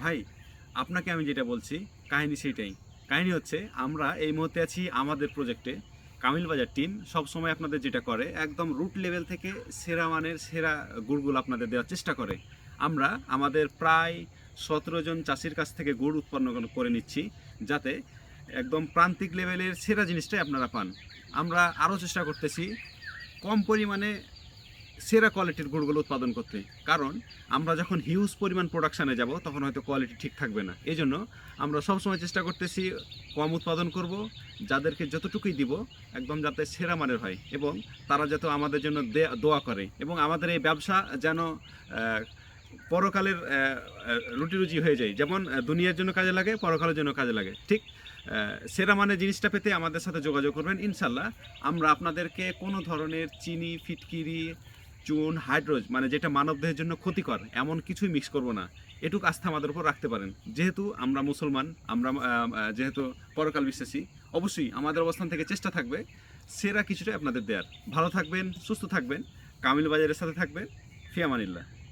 ভাই, আপনাকে আমি যেটা বলছি কাহিনী সেইটাই। কাহিনী হচ্ছে আমরা এই মুহূর্তে আছি আমাদের প্রজেক্টে। কামিল বাজার টিম সবসময় আপনাদের যেটা করে একদম রুট লেভেল থেকে সেরা মানের সেরা গুড়গুলো আপনাদের দেওয়ার চেষ্টা করে। আমরা আমাদের প্রায় ১৭ জন চাষির কাছ থেকে গুড় উৎপন্ন করে নিচ্ছি, যাতে একদম প্রান্তিক লেভেলের সেরা জিনিসটাই আপনারা পান। আমরা আরও চেষ্টা করতেছি কম পরিমাণে সেরা কোয়ালিটির গুড়গুলো উৎপাদন করতে। কারণ আমরা যখন হিউজ পরিমাণ প্রোডাকশানে যাব তখন হয়তো কোয়ালিটি ঠিক থাকবে না। এই জন্য আমরা সবসময় চেষ্টা করতেছি কম উৎপাদন করব, যাদেরকে যতটুকুই দিব একদম যাতে সেরা মানের হয়, এবং তারা যাতে আমাদের জন্য দোয়া করে, এবং আমাদের এই ব্যবসা যেন পরকালের রুটি রুজি হয়ে যায়। যেমন দুনিয়ার জন্য কাজে লাগে, পরকালের জন্য কাজে লাগে, ঠিক সেরা মানের জিনিসটা পেতে আমাদের সাথে যোগাযোগ করবেন। ইনশাল্লাহ আমরা আপনাদেরকে কোনো ধরনের চিনি, ফিটকিরি, চুন, হাইড্রোজ মানে যেটা মানবদেহের জন্য ক্ষতিকর এমন কিছুই মিক্স করব না। এটুকু আস্থা আমাদের উপর রাখতে পারেন। যেহেতু আমরা মুসলমান, আমরা যেহেতু পরকাল বিশ্বাসী, অবশ্যই আমাদের অবস্থান থেকে চেষ্টা থাকবে সেরা কিছুটাই আপনাদের দেওয়ার। ভালো থাকবেন, সুস্থ থাকবেন, কামিল বাজারের সাথে থাকবেন। ফি আমানিল্লাহ।